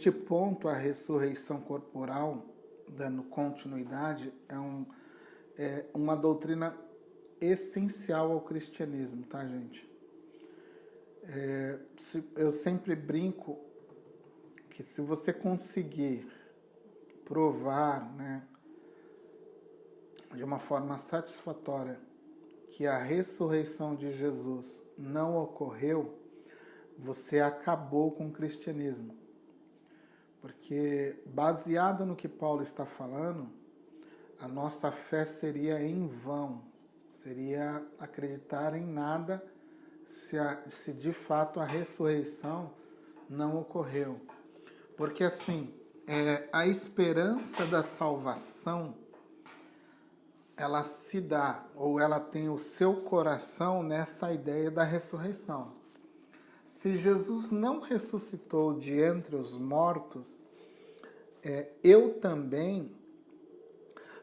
Neste ponto, a ressurreição corporal, dando continuidade, é uma doutrina essencial ao cristianismo, tá, gente? Eu sempre brinco que se você conseguir provar, né, de uma forma satisfatória que a ressurreição de Jesus não ocorreu, você acabou com o cristianismo. Porque, baseado no que Paulo está falando, a nossa fé seria em vão, seria acreditar em nada se de fato a ressurreição não ocorreu. Porque assim, a esperança da salvação, ela se dá, ou ela tem o seu coração nessa ideia da ressurreição. Se Jesus não ressuscitou de entre os mortos, eu também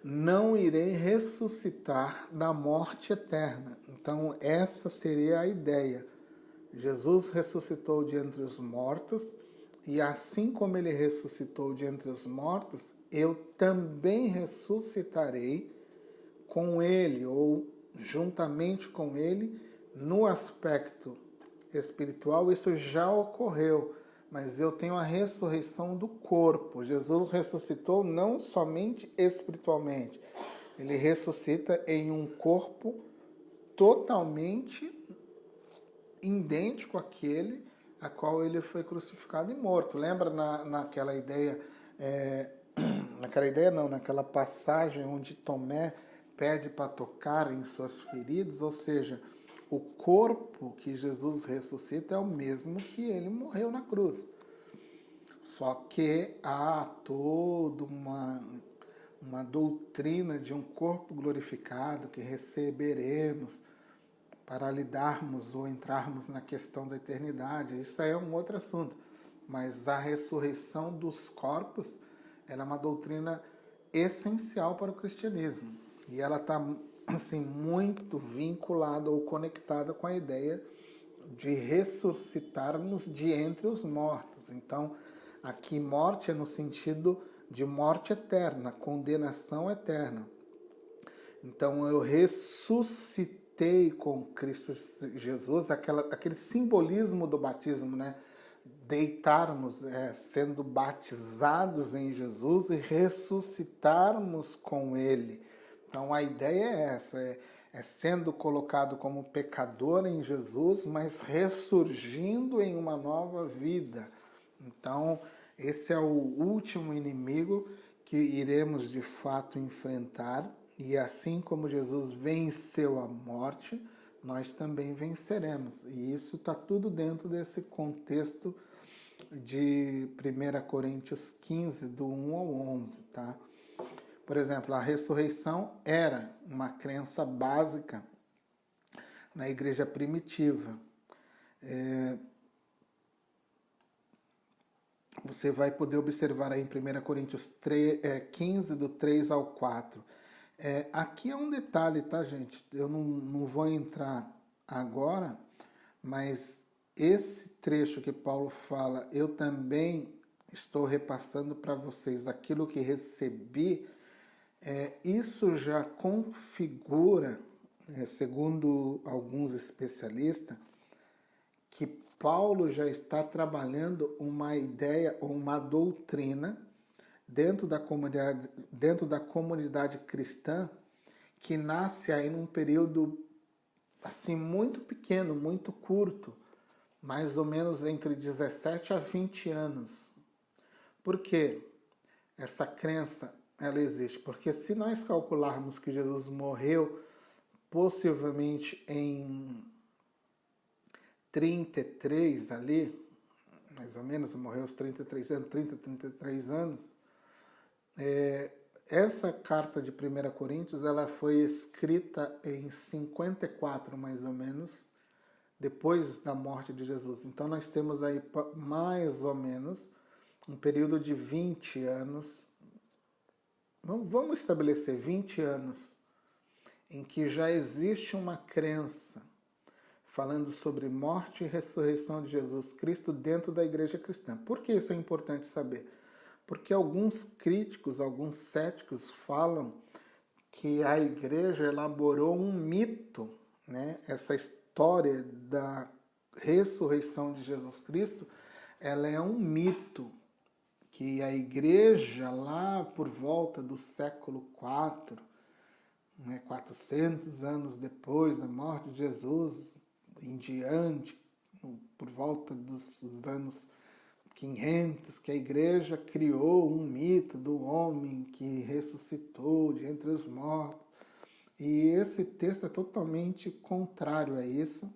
não irei ressuscitar da morte eterna. Então, essa seria a ideia. Jesus ressuscitou de entre os mortos, e assim como ele ressuscitou de entre os mortos, eu também ressuscitarei com ele, ou juntamente com ele, no aspecto espiritual. Isso já ocorreu, mas eu tenho a ressurreição do corpo. Jesus ressuscitou não somente espiritualmente, ele ressuscita em um corpo totalmente idêntico àquele a qual ele foi crucificado e morto. Lembra naquela ideia, naquela passagem onde Tomé pede para tocar em suas feridas, ou seja, o corpo que Jesus ressuscita é o mesmo que ele morreu na cruz. Só que há toda uma doutrina de um corpo glorificado que receberemos para lidarmos ou entrarmos na questão da eternidade. Isso aí é um outro assunto. Mas a ressurreição dos corpos é uma doutrina essencial para o cristianismo. E ela está assim, muito vinculada ou conectada com a ideia de ressuscitarmos de entre os mortos. Então, aqui morte é no sentido de morte eterna, condenação eterna. Então, eu ressuscitei com Cristo Jesus, aquele simbolismo do batismo, né? Deitarmos, sendo batizados em Jesus e ressuscitarmos com Ele. Então a ideia é essa, é sendo colocado como pecador em Jesus, mas ressurgindo em uma nova vida. Então esse é o último inimigo que iremos de fato enfrentar, e assim como Jesus venceu a morte, nós também venceremos. E isso está tudo dentro desse contexto de 1 Coríntios 15, do 1 ao 11, tá? Por exemplo, a ressurreição era uma crença básica na igreja primitiva. Você vai poder observar aí em 1 Coríntios 15, do 3 ao 4. Aqui é um detalhe, tá, gente? Eu não vou entrar agora, mas esse trecho que Paulo fala, eu também estou repassando para vocês aquilo que recebi, isso já configura, segundo alguns especialistas, que Paulo já está trabalhando uma ideia ou uma doutrina dentro da comunidade cristã, que nasce aí num período assim muito pequeno, muito curto, mais ou menos entre 17 a 20 anos. Por quê? Essa crença, ela existe. Porque se nós calcularmos que Jesus morreu possivelmente em 33 ali, mais ou menos, morreu aos 33 anos, 33 anos, essa carta de 1 Coríntios, ela foi escrita em 54, mais ou menos, depois da morte de Jesus. Então nós temos aí mais ou menos um período de 20 anos, vamos estabelecer 20 anos, em que já existe uma crença falando sobre morte e ressurreição de Jesus Cristo dentro da igreja cristã. Por que isso é importante saber? Porque alguns críticos, alguns céticos falam que a igreja elaborou um mito, né? Essa história da ressurreição de Jesus Cristo, ela é um mito que a igreja lá por volta do século IV, né, 400 anos depois da morte de Jesus, em diante, por volta dos anos 500, que a igreja criou um mito do homem que ressuscitou de entre os mortos. E esse texto é totalmente contrário a isso.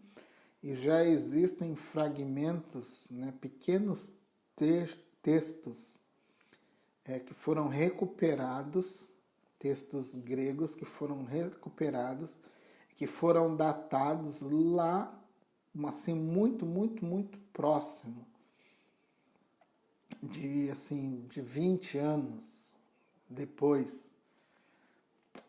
E já existem fragmentos, né, pequenos textos que foram recuperados, textos gregos que foram recuperados, que foram datados lá, assim, muito, muito, muito próximo de 20 anos depois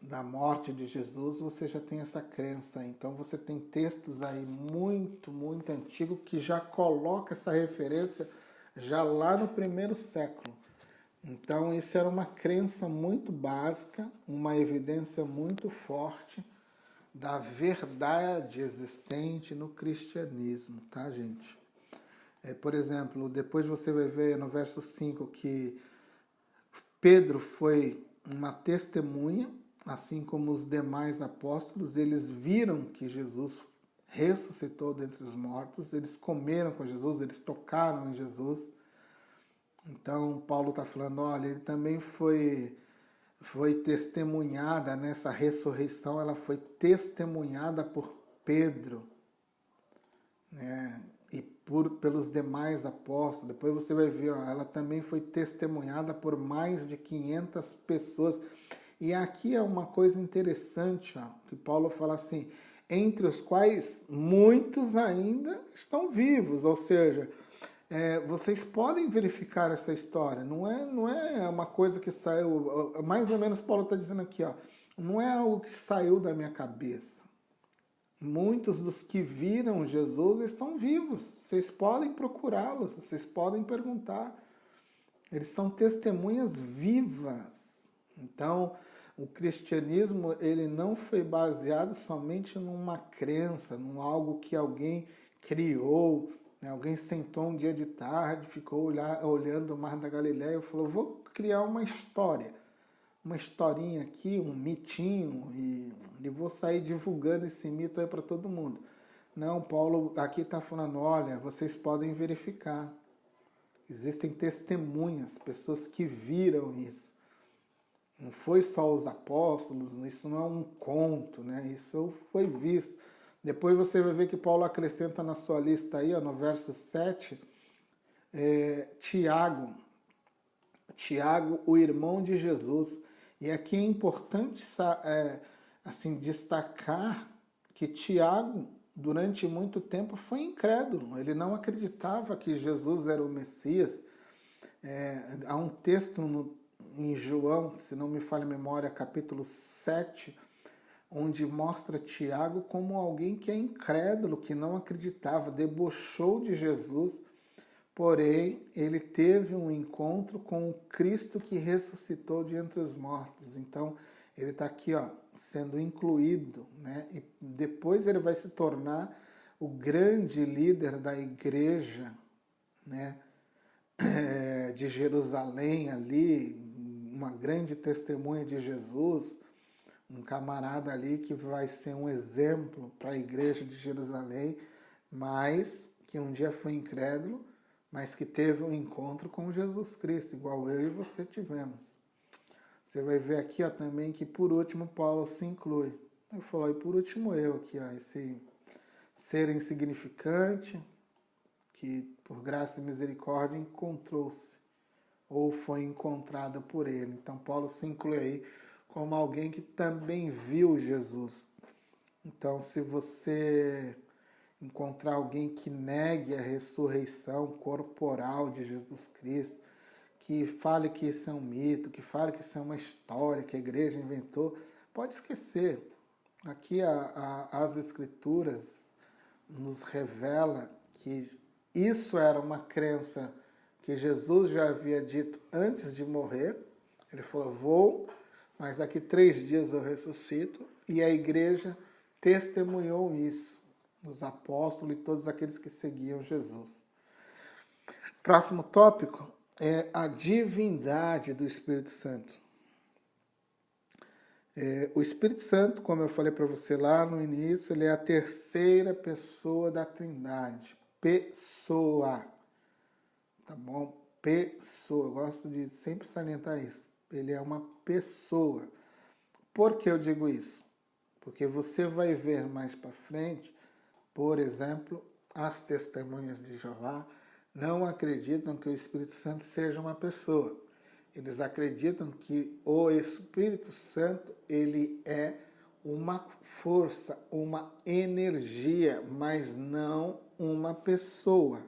da morte de Jesus, você já tem essa crença. Então você tem textos aí muito, muito antigos que já coloca essa referência já lá no primeiro século. Então isso era uma crença muito básica, uma evidência muito forte da verdade existente no cristianismo, tá, gente? Por exemplo, depois você vai ver no verso 5 que Pedro foi uma testemunha, assim como os demais apóstolos. Eles viram que Jesus ressuscitou dentre os mortos, eles comeram com Jesus, eles tocaram em Jesus. Então, Paulo está falando, olha, ele também foi testemunhada nessa ressurreição, ela foi testemunhada por Pedro, né? E pelos demais apóstolos. Depois você vai ver, ó, ela também foi testemunhada por mais de 500 pessoas. E aqui é uma coisa interessante, ó, que Paulo fala assim, entre os quais muitos ainda estão vivos, ou seja, vocês podem verificar essa história, não é uma coisa que saiu, mais ou menos Paulo está dizendo aqui, ó, não é algo que saiu da minha cabeça. Muitos dos que viram Jesus estão vivos. Vocês podem procurá-los, vocês podem perguntar. Eles são testemunhas vivas. Então, o cristianismo ele não foi baseado somente numa crença, num algo que alguém criou, né? Alguém sentou um dia de tarde, ficou olhando o Mar da Galileia e falou, vou criar uma história. Uma historinha aqui, um mitinho, e vou sair divulgando esse mito aí para todo mundo. Não, Paulo aqui está falando, olha, vocês podem verificar. Existem testemunhas, pessoas que viram isso. Não foi só os apóstolos, isso não é um conto, né? Isso foi visto. Depois você vai ver que Paulo acrescenta na sua lista aí, ó, no verso 7, Tiago, o irmão de Jesus. E aqui é importante assim, destacar que Tiago, durante muito tempo, foi incrédulo. Ele não acreditava que Jesus era o Messias. Há um texto em João, se não me falha a memória, capítulo 7, onde mostra Tiago como alguém que é incrédulo, que não acreditava, debochou de Jesus. Porém, ele teve um encontro com o Cristo que ressuscitou de entre os mortos. Então, ele está aqui, ó, sendo incluído, né? E depois ele vai se tornar o grande líder da igreja, né? De Jerusalém ali, uma grande testemunha de Jesus, um camarada ali que vai ser um exemplo para a igreja de Jerusalém, mas que um dia foi incrédulo, mas que teve um encontro com Jesus Cristo, igual eu e você tivemos. Você vai ver aqui, ó, também que por último Paulo se inclui. Ele falou, e por último eu aqui, ó, esse ser insignificante, que por graça e misericórdia encontrou-se, ou foi encontrada por ele. Então Paulo se inclui aí como alguém que também viu Jesus. Então se você encontrar alguém que negue a ressurreição corporal de Jesus Cristo, que fale que isso é um mito, que fale que isso é uma história que a igreja inventou, pode esquecer. Aqui as escrituras nos revela que isso era uma crença que Jesus já havia dito antes de morrer. Ele falou, vou, mas daqui 3 dias eu ressuscito. E a igreja testemunhou isso, os apóstolos e todos aqueles que seguiam Jesus. Próximo tópico é a divindade do Espírito Santo. O Espírito Santo, como eu falei para você lá no início, ele é a terceira pessoa da Trindade. Pessoa. Tá bom? Pessoa. Eu gosto de sempre salientar isso. Ele é uma pessoa. Por que eu digo isso? Porque você vai ver mais para frente, por exemplo, as testemunhas de Jeová não acreditam que o Espírito Santo seja uma pessoa. Eles acreditam que o Espírito Santo, ele é uma força, uma energia, mas não uma pessoa.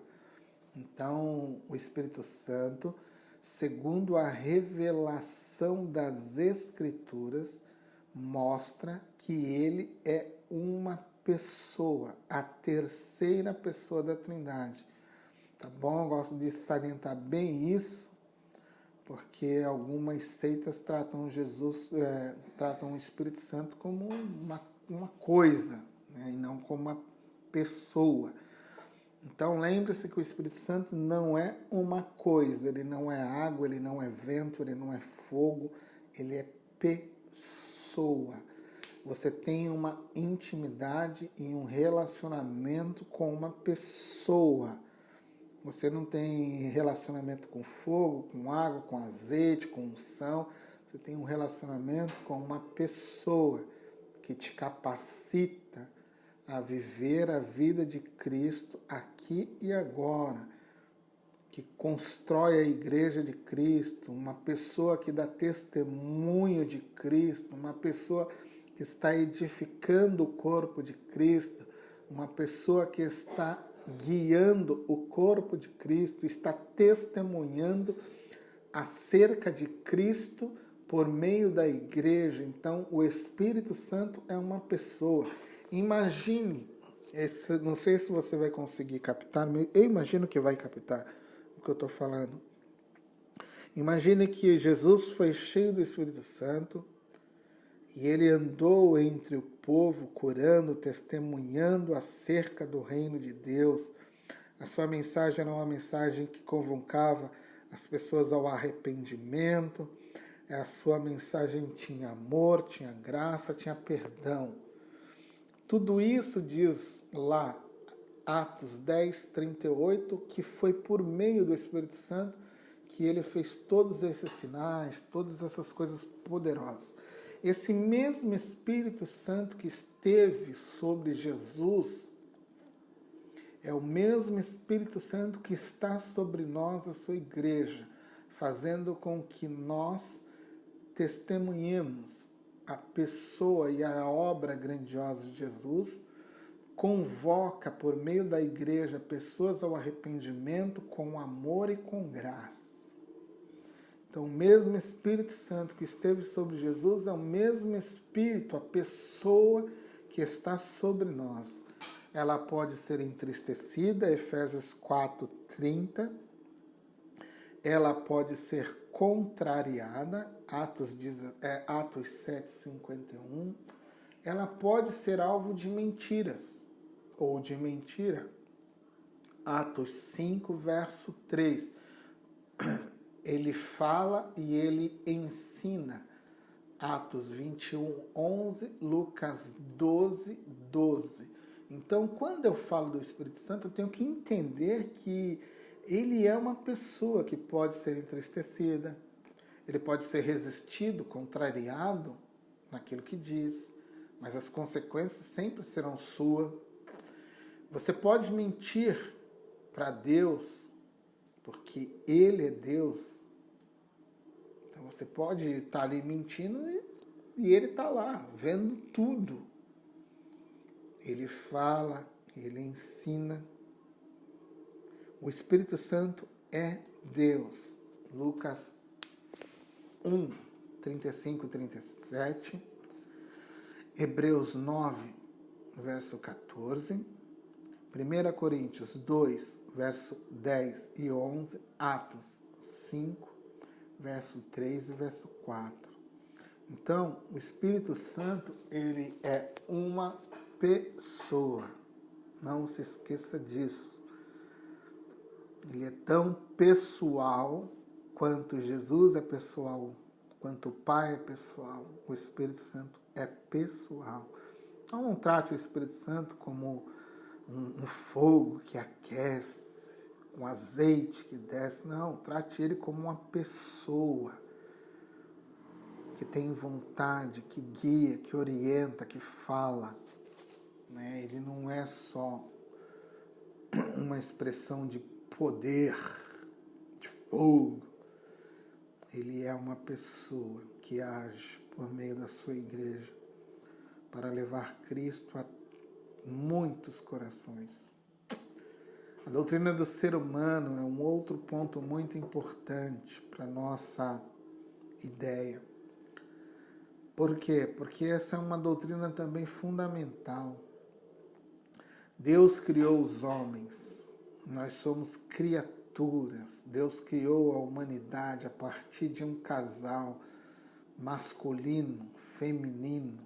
Então, o Espírito Santo, segundo a revelação das Escrituras, mostra que ele é uma pessoa, a terceira pessoa da Trindade. Tá bom? Eu gosto de salientar bem isso, porque algumas seitas tratam tratam o Espírito Santo como uma coisa, né? E não como uma pessoa. Então lembre-se que o Espírito Santo não é uma coisa, ele não é água, ele não é vento, ele não é fogo, ele é pessoa. Você tem uma intimidade e um relacionamento com uma pessoa. Você não tem relacionamento com fogo, com água, com azeite, com unção. Você tem um relacionamento com uma pessoa que te capacita a viver a vida de Cristo aqui e agora, que constrói a igreja de Cristo, uma pessoa que dá testemunho de Cristo, uma pessoa que está edificando o corpo de Cristo, uma pessoa que está guiando o corpo de Cristo, está testemunhando acerca de Cristo por meio da igreja. Então, o Espírito Santo é uma pessoa. Imagine, não sei se você vai conseguir captar, eu imagino que vai captar o que eu estou falando. Imagine que Jesus foi cheio do Espírito Santo e ele andou entre o povo, curando, testemunhando acerca do reino de Deus. A sua mensagem era uma mensagem que convocava as pessoas ao arrependimento. A sua mensagem tinha amor, tinha graça, tinha perdão. Tudo isso diz lá, Atos 10, 38, que foi por meio do Espírito Santo que ele fez todos esses sinais, todas essas coisas poderosas. Esse mesmo Espírito Santo que esteve sobre Jesus é o mesmo Espírito Santo que está sobre nós, a sua igreja, fazendo com que nós testemunhemos a pessoa e a obra grandiosa de Jesus, convoca por meio da igreja pessoas ao arrependimento com amor e com graça. Então, o mesmo Espírito Santo que esteve sobre Jesus é o mesmo Espírito, a pessoa que está sobre nós. Ela pode ser entristecida, Efésios 4:30. Ela pode ser contrariada, Atos 7:51. Ela pode ser alvo de mentiras ou de mentira, Atos 5, verso 3. Ele fala e ele ensina, Atos 21:11, Lucas 12:12. Então, quando eu falo do Espírito Santo, eu tenho que entender que ele é uma pessoa que pode ser entristecida, ele pode ser resistido, contrariado naquilo que diz, mas as consequências sempre serão suas. Você pode mentir para Deus, porque ele é Deus. Então você pode estar ali mentindo e ele está lá, vendo tudo. Ele fala, ele ensina. O Espírito Santo é Deus. Lucas 1, 35 e 37. Hebreus 9, verso 14. 1 Coríntios 2, verso 10 e 11, Atos 5, verso 3 e verso 4. Então, o Espírito Santo, ele é uma pessoa. Não se esqueça disso. Ele é tão pessoal quanto Jesus é pessoal, quanto o Pai é pessoal. O Espírito Santo é pessoal. Então, não trate o Espírito Santo como um fogo que aquece, um azeite que desce. Não, trate ele como uma pessoa que tem vontade, que guia, que orienta, que fala. Né? Ele não é só uma expressão de poder, de fogo. Ele é uma pessoa que age por meio da sua igreja para levar Cristo a muitos corações. A doutrina do ser humano é um outro ponto muito importante para a nossa ideia. Por quê? Porque essa é uma doutrina também fundamental. Deus criou os homens, nós somos criaturas. Deus criou a humanidade a partir de um casal masculino, feminino,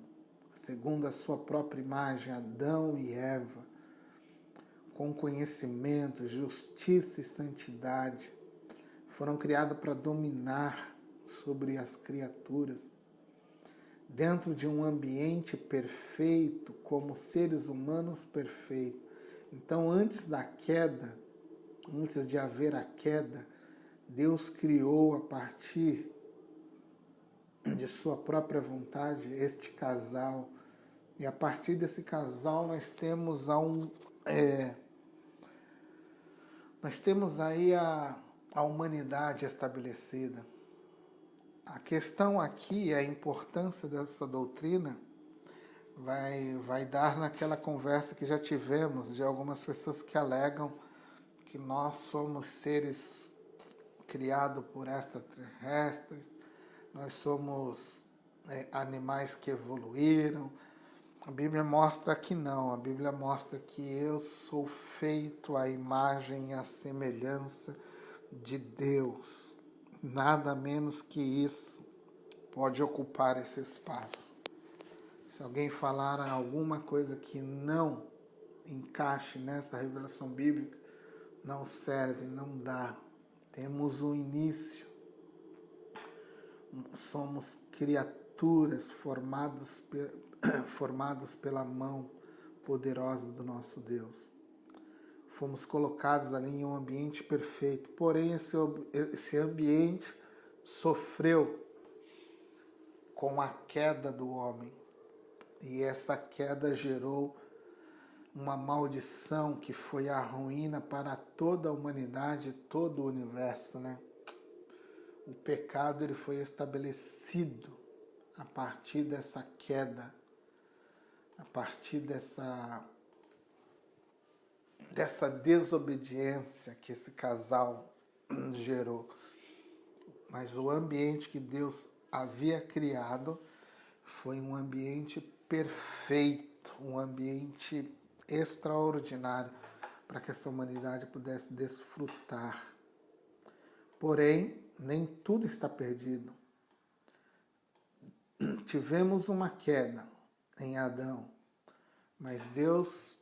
segundo a sua própria imagem, Adão e Eva, com conhecimento, justiça e santidade. Foram criados para dominar sobre as criaturas, dentro de um ambiente perfeito, como seres humanos perfeitos. Então, antes da queda, antes de haver a queda, Deus criou a partir de sua própria vontade este casal. E a partir desse casal nós temos aí a humanidade estabelecida. A questão aqui, a importância dessa doutrina, vai dar naquela conversa que já tivemos de algumas pessoas que alegam que nós somos seres criados por extraterrestres, nós somos animais que evoluíram. A Bíblia mostra que não, a Bíblia mostra que eu sou feito à imagem e à semelhança de Deus. Nada menos que isso pode ocupar esse espaço. Se alguém falar alguma coisa que não encaixe nessa revelação bíblica, não serve, não dá. Temos um início. Somos criaturas formados pela mão poderosa do nosso Deus. Fomos colocados ali em um ambiente perfeito, porém esse ambiente sofreu com a queda do homem. E essa queda gerou uma maldição que foi a ruína para toda a humanidade, todo o universo, né? O pecado ele foi estabelecido a partir dessa queda, a partir dessa desobediência que esse casal gerou. Mas o ambiente que Deus havia criado foi um ambiente perfeito, um ambiente extraordinário para que essa humanidade pudesse desfrutar. Porém, nem tudo está perdido. Tivemos uma queda em Adão, mas Deus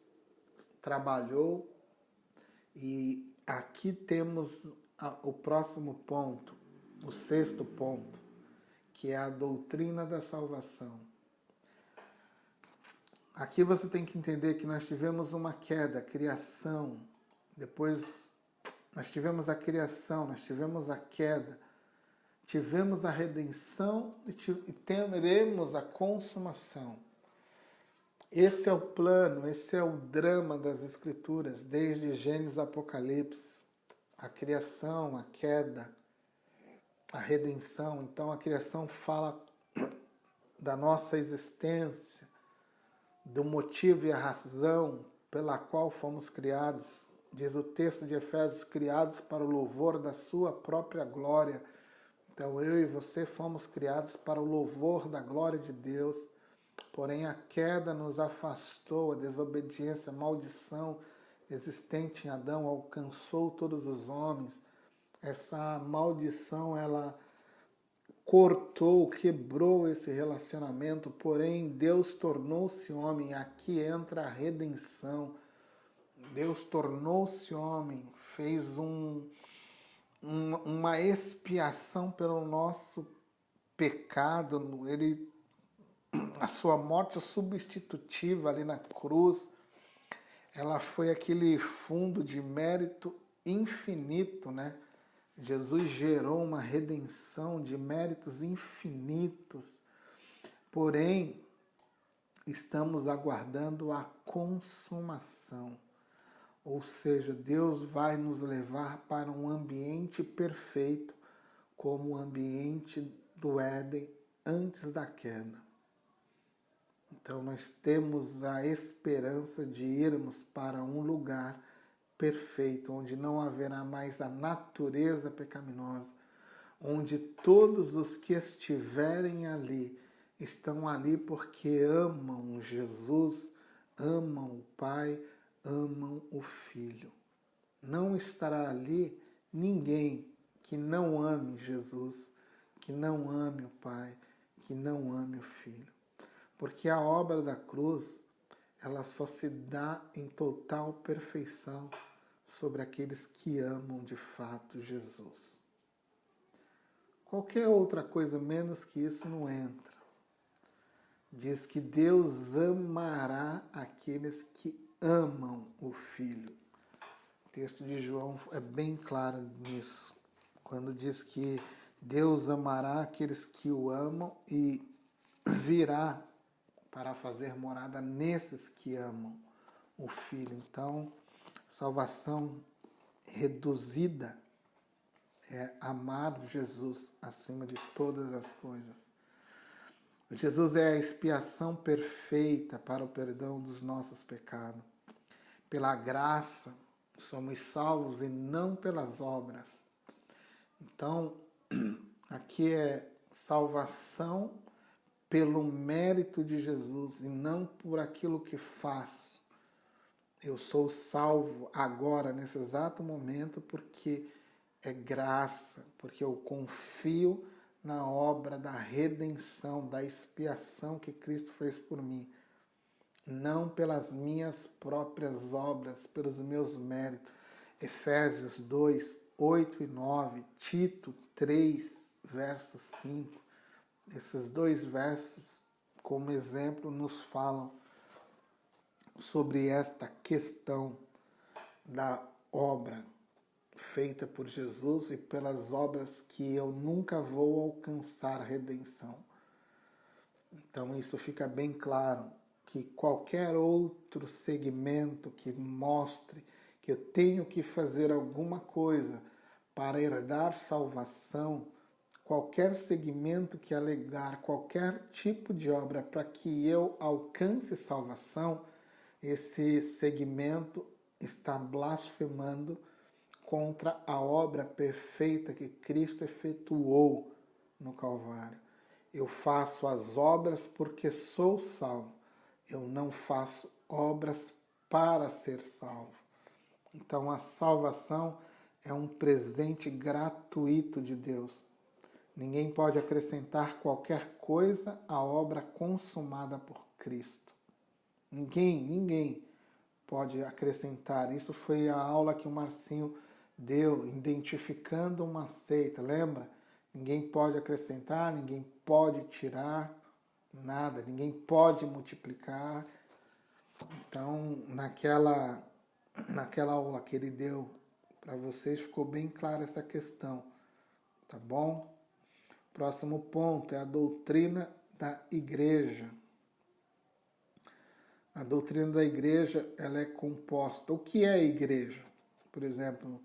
trabalhou e aqui temos o próximo ponto, o sexto ponto, que é a doutrina da salvação. Aqui você tem que entender que nós tivemos uma queda, a criação, depois nós tivemos a criação, nós tivemos a queda, tivemos a redenção e teremos a consumação. Esse é o plano, esse é o drama das Escrituras, desde Gênesis a Apocalipse. A criação, a queda, a redenção. Então a criação fala da nossa existência, do motivo e a razão pela qual fomos criados. Diz o texto de Efésios, criados para o louvor da sua própria glória. Então eu e você fomos criados para o louvor da glória de Deus. Porém a queda nos afastou, a desobediência, a maldição existente em Adão alcançou todos os homens. Essa maldição, ela cortou, quebrou esse relacionamento, porém Deus tornou-se homem. Aqui entra a redenção. Deus tornou-se homem, fez uma expiação pelo nosso pecado. A sua morte substitutiva ali na cruz, ela foi aquele fundo de mérito infinito, né? Jesus gerou uma redenção de méritos infinitos, porém, estamos aguardando a consumação. Ou seja, Deus vai nos levar para um ambiente perfeito, como o ambiente do Éden antes da queda. Então, nós temos a esperança de irmos para um lugar perfeito, onde não haverá mais a natureza pecaminosa, onde todos os que estiverem ali estão ali porque amam Jesus, amam o Pai, amam o Filho. Não estará ali ninguém que não ame Jesus, que não ame o Pai, que não ame o Filho. Porque a obra da cruz, ela só se dá em total perfeição sobre aqueles que amam de fato Jesus. Qualquer outra coisa menos que isso não entra. Diz que Deus amará aqueles que amam o Filho. O texto de João é bem claro nisso, quando diz que Deus amará aqueles que o amam e virá para fazer morada nesses que amam o Filho. Então, salvação reduzida é amar Jesus acima de todas as coisas. Jesus é a expiação perfeita para o perdão dos nossos pecados. Pela graça somos salvos e não pelas obras. Então, aqui é salvação pelo mérito de Jesus e não por aquilo que faço. Eu sou salvo agora, nesse exato momento, porque é graça, porque eu confio na obra da redenção, da expiação que Cristo fez por mim. Não pelas minhas próprias obras, pelos meus méritos. Efésios 2, 8 e 9, Tito 3, verso 5. Esses dois versos, como exemplo, nos falam sobre esta questão da obra feita por Jesus e pelas obras que eu nunca vou alcançar redenção. Então isso fica bem claro, que qualquer outro segmento que mostre que eu tenho que fazer alguma coisa para herdar salvação, qualquer segmento que alegar qualquer tipo de obra para que eu alcance salvação, esse segmento está blasfemando contra a obra perfeita que Cristo efetuou no Calvário. Eu faço as obras porque sou salvo. Eu não faço obras para ser salvo. Então a salvação é um presente gratuito de Deus. Ninguém pode acrescentar qualquer coisa à obra consumada por Cristo. Ninguém pode acrescentar. Isso foi a aula que o Marcinho deu, identificando uma seita, lembra? Ninguém pode acrescentar, ninguém pode tirar nada, ninguém pode multiplicar. Então, naquela aula que ele deu para vocês, ficou bem clara essa questão, tá bom? Próximo ponto é a doutrina da igreja. A doutrina da igreja, ela é composta. O que é a igreja? Por exemplo,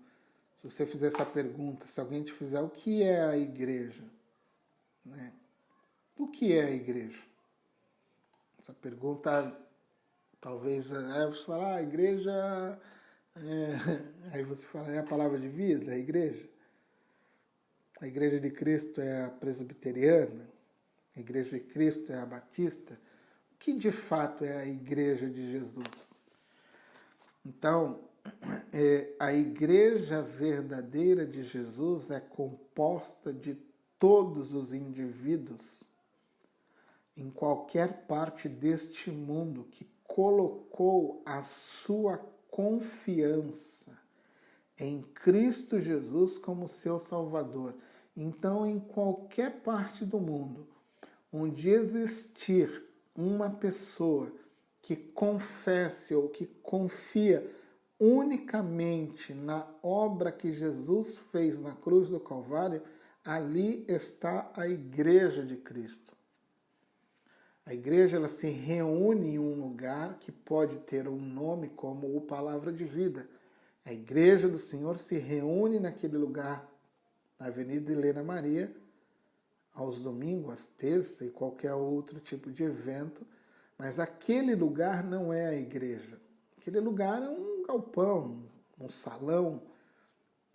se você fizer essa pergunta, se alguém te fizer, o que é a igreja? Né? O que é a igreja? Essa pergunta, talvez, você fala, a igreja... Aí você fala, é a palavra de vida, a igreja? A igreja de Cristo é a presbiteriana? A igreja de Cristo é a batista? O que de fato é a igreja de Jesus? Então, a igreja verdadeira de Jesus é composta de todos os indivíduos em qualquer parte deste mundo que colocou a sua confiança em Cristo Jesus como seu Salvador. Então, em qualquer parte do mundo onde existir uma pessoa que confesse ou que confia unicamente na obra que Jesus fez na cruz do Calvário, ali está a igreja de Cristo. A igreja, ela se reúne em um lugar que pode ter um nome como o Palavra de Vida. A igreja do Senhor se reúne naquele lugar, na Avenida Helena Maria, aos domingos, às terças e qualquer outro tipo de evento, mas aquele lugar não é a igreja. Aquele lugar é um galpão, um salão.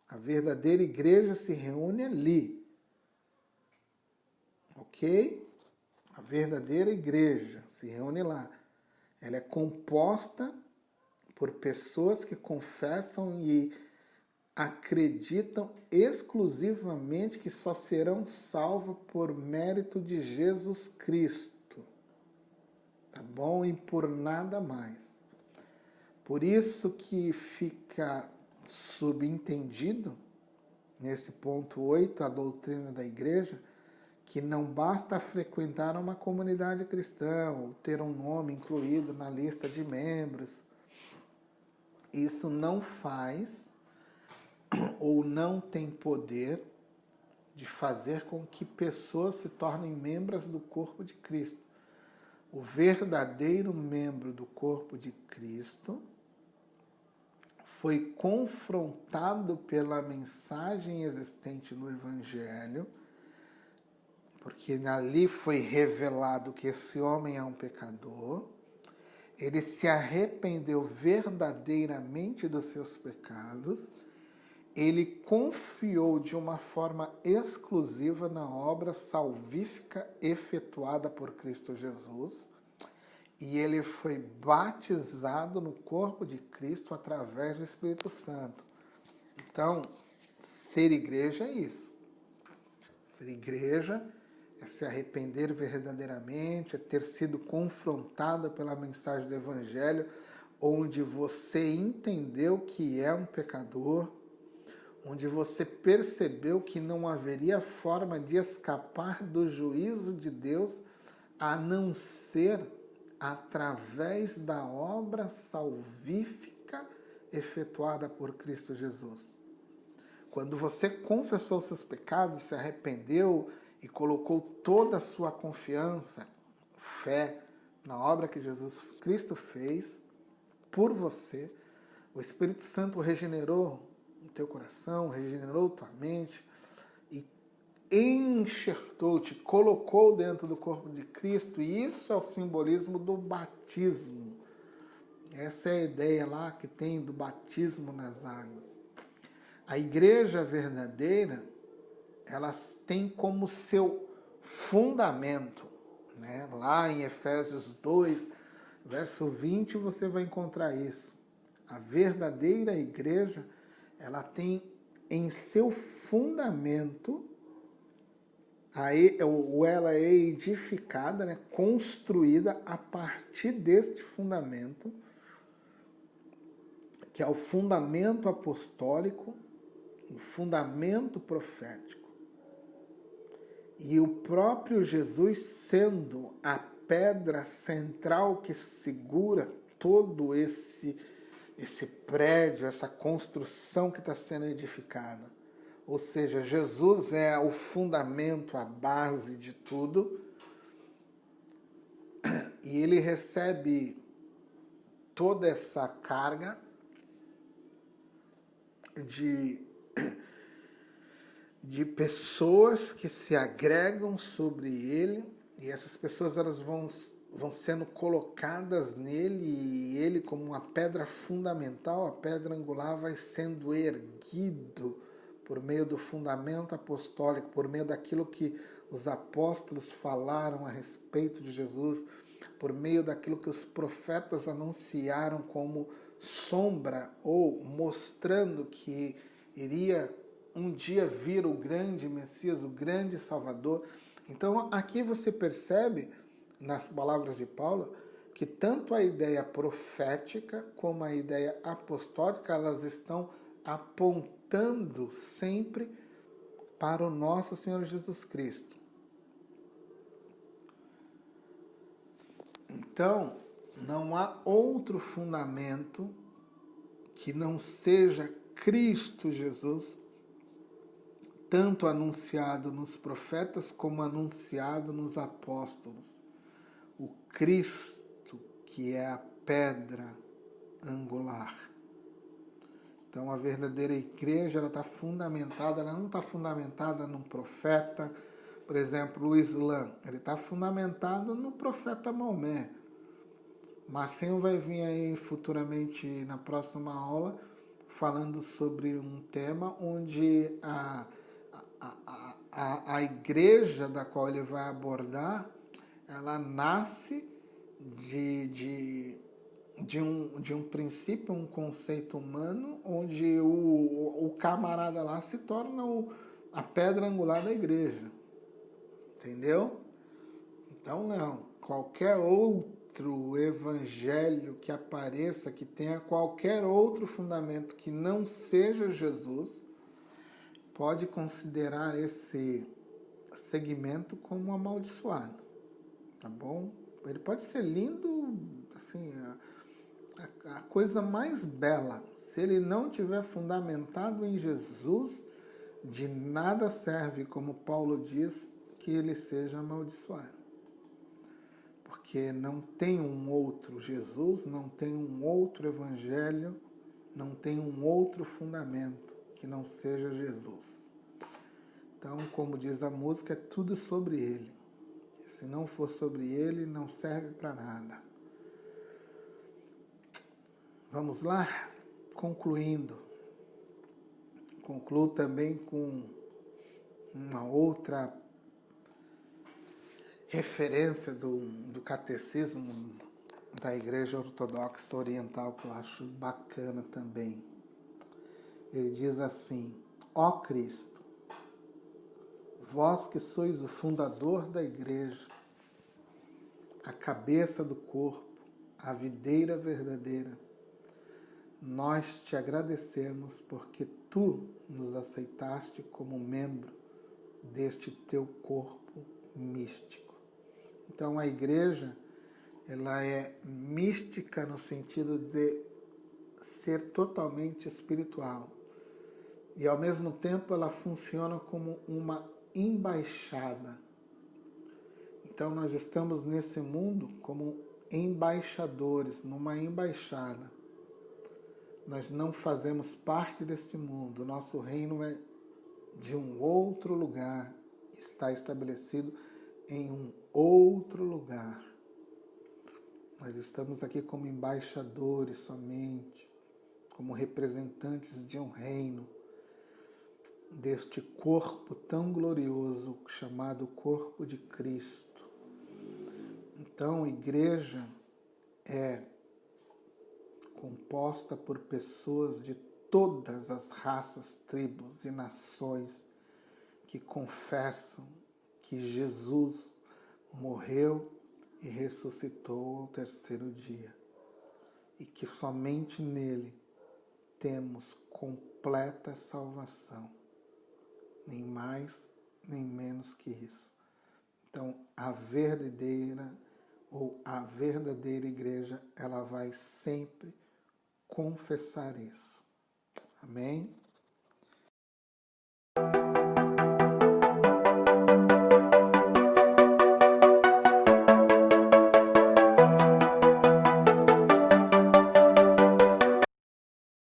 A verdadeira igreja se reúne ali. Ok? A verdadeira igreja se reúne lá. Ela é composta por pessoas que confessam e acreditam exclusivamente que só serão salvos por mérito de Jesus Cristo. Tá bom? E por nada mais. Por isso que fica subentendido, nesse ponto 8, a doutrina da igreja, que não basta frequentar uma comunidade cristã ou ter um nome incluído na lista de membros. Isso não faz ou não tem poder de fazer com que pessoas se tornem membros do corpo de Cristo. O verdadeiro membro do corpo de Cristo foi confrontado pela mensagem existente no Evangelho, porque ali foi revelado que esse homem é um pecador, ele se arrependeu verdadeiramente dos seus pecados, ele confiou de uma forma exclusiva na obra salvífica efetuada por Cristo Jesus, e ele foi batizado no corpo de Cristo através do Espírito Santo. Então, ser igreja é isso. Ser igreja é se arrepender verdadeiramente, é ter sido confrontada pela mensagem do Evangelho, onde você entendeu que é um pecador, onde você percebeu que não haveria forma de escapar do juízo de Deus, a não ser através da obra salvífica efetuada por Cristo Jesus. Quando você confessou seus pecados, se arrependeu e colocou toda a sua confiança, fé na obra que Jesus Cristo fez por você, o Espírito Santo regenerou o teu coração, regenerou tua mente e enxertou-te, colocou dentro do corpo de Cristo, e isso é o simbolismo do batismo. Essa é a ideia lá que tem do batismo nas águas. A igreja verdadeira, elas têm como seu fundamento, né? Lá em Efésios 2, verso 20, você vai encontrar isso. A verdadeira igreja, ela tem em seu fundamento, ou ela é edificada, né? Construída a partir deste fundamento, que é o fundamento apostólico, o fundamento profético. E o próprio Jesus sendo a pedra central que segura todo esse prédio, essa construção que está sendo edificada. Ou seja, Jesus é o fundamento, a base de tudo. E ele recebe toda essa carga de pessoas que se agregam sobre ele, e essas pessoas elas vão sendo colocadas nele, e ele, como uma pedra fundamental, a pedra angular, vai sendo erguido por meio do fundamento apostólico, por meio daquilo que os apóstolos falaram a respeito de Jesus, por meio daquilo que os profetas anunciaram como sombra ou mostrando que iria um dia vir o grande Messias, o grande Salvador. Então aqui você percebe, nas palavras de Paulo, que tanto a ideia profética como a ideia apostólica, elas estão apontando sempre para o nosso Senhor Jesus Cristo. Então, não há outro fundamento que não seja Cristo Jesus, tanto anunciado nos profetas como anunciado nos apóstolos. O Cristo, que é a pedra angular. Então, a verdadeira igreja, ela está fundamentada, ela não está fundamentada num profeta. Por exemplo, o Islã, ele está fundamentado no profeta Maomé. Marcinho vai vir aí futuramente na próxima aula falando sobre um tema onde a igreja da qual ele vai abordar, ela nasce de um princípio, um conceito humano, onde o camarada lá se torna a pedra angular da igreja. Entendeu? Então, não. Qualquer outro evangelho que apareça, que tenha qualquer outro fundamento que não seja Jesus, pode considerar esse segmento como amaldiçoado. Tá bom? Ele pode ser lindo, assim, a coisa mais bela. Se ele não tiver fundamentado em Jesus, de nada serve, como Paulo diz, que ele seja amaldiçoado. Porque não tem um outro Jesus, não tem um outro evangelho, não tem um outro fundamento que não seja Jesus. Então, como diz a música, é tudo sobre ele. Se não for sobre ele, não serve para nada. Vamos lá? Concluindo. Concluo também com uma outra referência do catecismo da Igreja Ortodoxa Oriental, que eu acho bacana também. Ele diz assim: ó Cristo, vós que sois o fundador da Igreja, a cabeça do corpo, a videira verdadeira, nós te agradecemos porque tu nos aceitaste como membro deste teu corpo místico. Então a igreja, ela é mística no sentido de ser totalmente espiritual. E ao mesmo tempo ela funciona como uma embaixada. Então nós estamos nesse mundo como embaixadores, numa embaixada. Nós não fazemos parte deste mundo. O nosso reino é de um outro lugar, está estabelecido em um outro lugar. Nós estamos aqui como embaixadores somente, como representantes de um reino, deste corpo tão glorioso chamado corpo de Cristo. Então, a igreja é composta por pessoas de todas as raças, tribos e nações que confessam que Jesus morreu e ressuscitou ao terceiro dia e que somente nele temos completa salvação, nem mais nem menos que isso. Então, a verdadeira igreja, ela vai sempre confessar isso. Amém?